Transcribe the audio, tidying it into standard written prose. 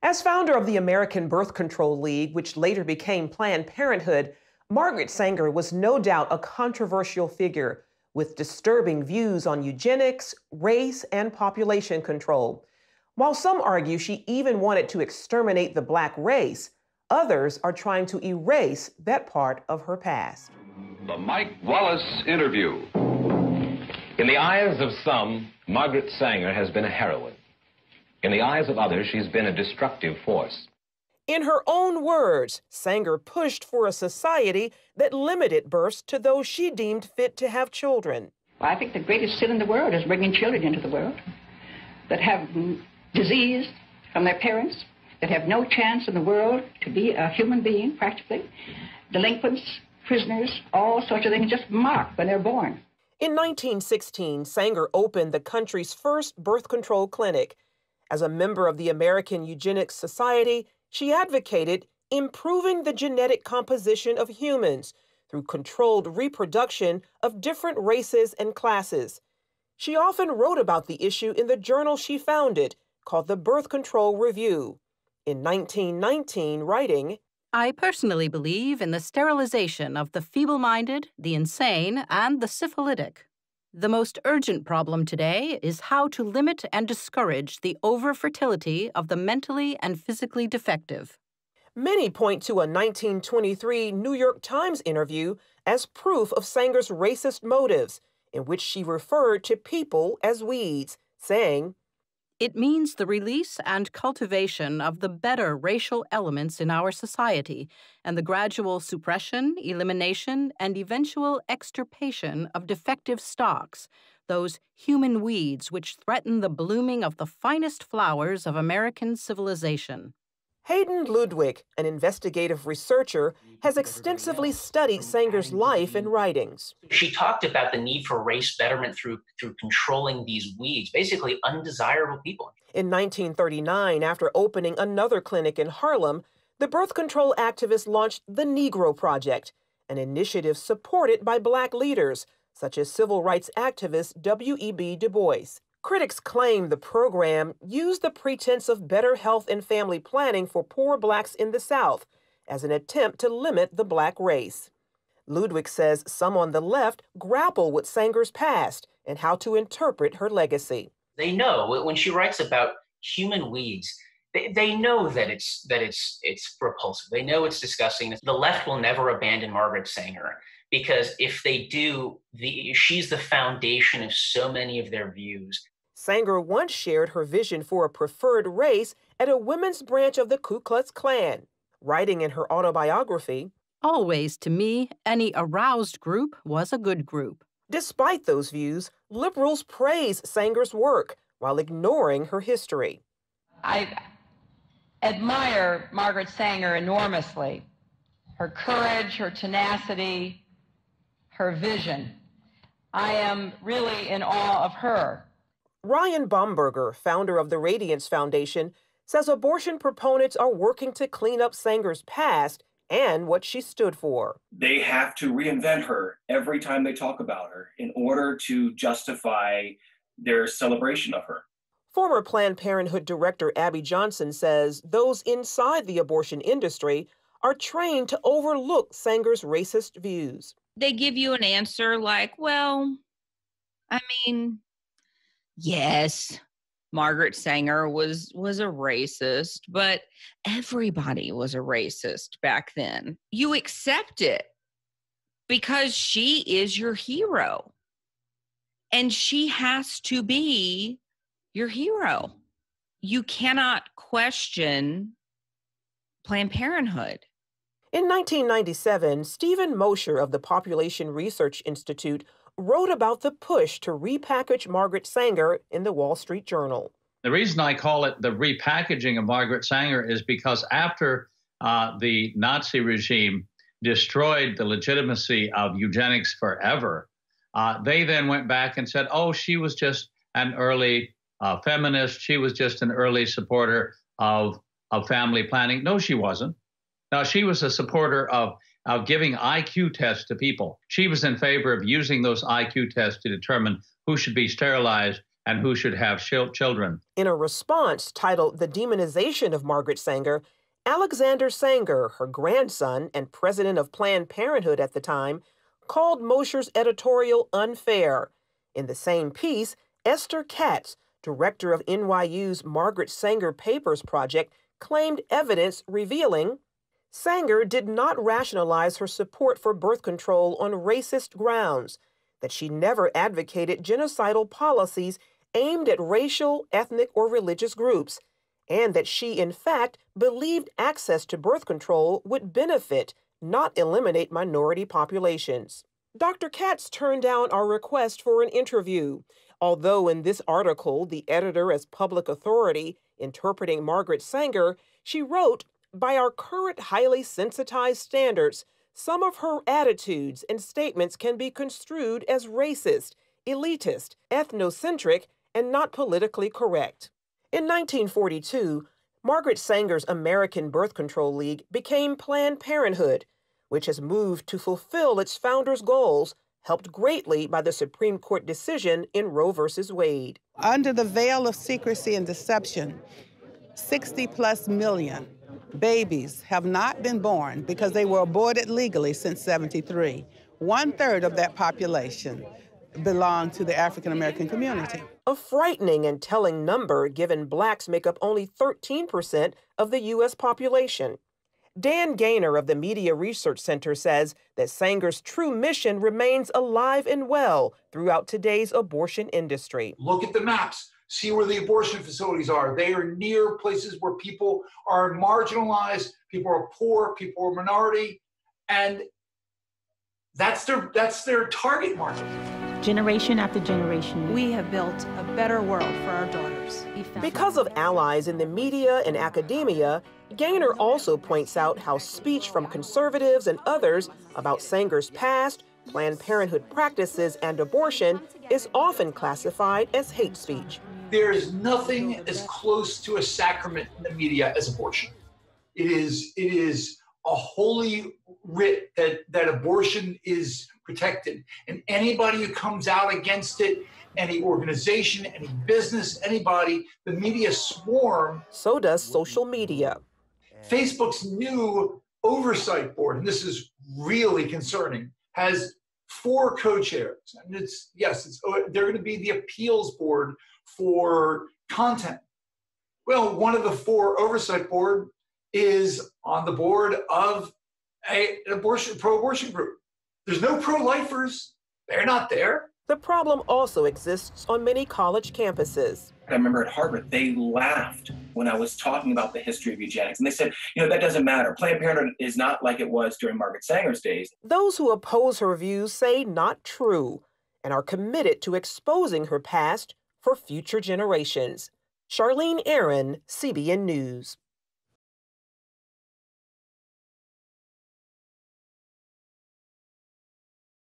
As founder of the American Birth Control League, which later became Planned Parenthood, Margaret Sanger was no doubt a controversial figure with disturbing views on eugenics, race, and population control. While some argue she even wanted to exterminate the Black race, others are trying to erase that part of her past. The Mike Wallace Interview. In the eyes of some, Margaret Sanger has been a heroine. In the eyes of others, she's been a destructive force. In her own words, Sanger pushed for a society that limited births to those she deemed fit to have children. Well, I think the greatest sin in the world is bringing children into the world that have disease from their parents, that have no chance in the world to be a human being, practically. Delinquents, prisoners, all sorts of things just marked when they're born. In 1916, Sanger opened the country's first birth control clinic. As a member of the American Eugenics Society, she advocated improving the genetic composition of humans through controlled reproduction of different races and classes. She often wrote about the issue in the journal she founded, called the Birth Control Review. In 1919, writing, I personally believe in the sterilization of the feeble-minded, the insane, and the syphilitic. The most urgent problem today is how to limit and discourage the over-fertility of the mentally and physically defective. Many point to a 1923 New York Times interview as proof of Sanger's racist motives, in which she referred to people as weeds, saying, It means the release and cultivation of the better racial elements in our society and the gradual suppression, elimination, and eventual extirpation of defective stocks, those human weeds which threaten the blooming of the finest flowers of American civilization. Hayden Ludwig, an investigative researcher, has extensively studied Sanger's life and writings. She talked about the need for race betterment through controlling these weeds, basically undesirable people. In 1939, after opening another clinic in Harlem, the birth control activist launched the Negro Project, an initiative supported by Black leaders, such as civil rights activist W.E.B. Du Bois. Critics claim the program used the pretense of better health and family planning for poor Blacks in the South as an attempt to limit the Black race. Ludwig says some on the left grapple with Sanger's past and how to interpret her legacy. They know when she writes about human weeds, they know that it's repulsive. They know it's disgusting. The left will never abandon Margaret Sanger because if they do, she's the foundation of so many of their views. Sanger once shared her vision for a preferred race at a women's branch of the Ku Klux Klan, writing in her autobiography, Always, to me, any aroused group was a good group. Despite those views, liberals praise Sanger's work while ignoring her history. I admire Margaret Sanger enormously. Her courage, her tenacity, her vision. I am really in awe of her. Ryan Baumberger, founder of the Radiance Foundation, says abortion proponents are working to clean up Sanger's past and what she stood for. They have to reinvent her every time they talk about her in order to justify their celebration of her. Former Planned Parenthood Director Abby Johnson says those inside the abortion industry are trained to overlook Sanger's racist views. They give you an answer like, well, I mean, yes, Margaret Sanger was a racist, but everybody was a racist back then. You accept it because she is your hero. And she has to be your hero. You cannot question Planned Parenthood. In 1997, Stephen Mosher of the Population Research Institute wrote about the push to repackage Margaret Sanger in the Wall Street Journal. The reason I call it the repackaging of Margaret Sanger is because after the Nazi regime destroyed the legitimacy of eugenics forever, they then went back and said, oh, she was just an early feminist. She was just an early supporter of family planning. No, she wasn't. No, she was a supporter of giving IQ tests to people. She was in favor of using those IQ tests to determine who should be sterilized and who should have children. In a response titled The Demonization of Margaret Sanger, Alexander Sanger, her grandson and president of Planned Parenthood at the time, called Mosher's editorial unfair. In the same piece, Esther Katz, director of NYU's Margaret Sanger Papers Project, claimed evidence revealing Sanger did not rationalize her support for birth control on racist grounds, that she never advocated genocidal policies aimed at racial, ethnic, or religious groups, and that she, in fact, believed access to birth control would benefit, not eliminate minority populations. Dr. Katz turned down our request for an interview, although in this article, the editor as public authority interpreting Margaret Sanger, she wrote, "By our current highly sensitized standards, some of her attitudes and statements can be construed as racist, elitist, ethnocentric, and not politically correct." In 1942, Margaret Sanger's American Birth Control League became Planned Parenthood, which has moved to fulfill its founders' goals, helped greatly by the Supreme Court decision in Roe v. Wade. Under the veil of secrecy and deception, 60+ million babies have not been born because they were aborted legally since '73. 1/3 of that population belong to the African American community. A frightening and telling number given blacks make up only 13% of the U.S. population. Dan Gaynor of the Media Research Center says that Sanger's true mission remains alive and well throughout today's abortion industry. Look at the maps. See where the abortion facilities are. They are near places where people are marginalized, people are poor, people are minority, and that's their target market. Generation after generation, we have built a better world for our daughters. Because of allies in the media and academia, Gaynor also points out how speech from conservatives and others about Sanger's past, Planned Parenthood practices, and abortion is often classified as hate speech. There is nothing as close to a sacrament in the media as abortion. It is a holy writ that abortion is protected. And anybody who comes out against it, any organization, any business, anybody, the media swarm. So does social media. Facebook's new oversight board, and this is really concerning, has 4 co-chairs. And they're going to be the appeals board for content. Well, one of the 4 oversight board is on the board of an pro-abortion group. There's no pro-lifers. They're not there. The problem also exists on many college campuses. I remember at Harvard, they laughed when I was talking about the history of eugenics. And they said, that doesn't matter. Planned Parenthood is not like it was during Margaret Sanger's days. Those who oppose her views say not true and are committed to exposing her past for future generations. Charlene Aaron, CBN News.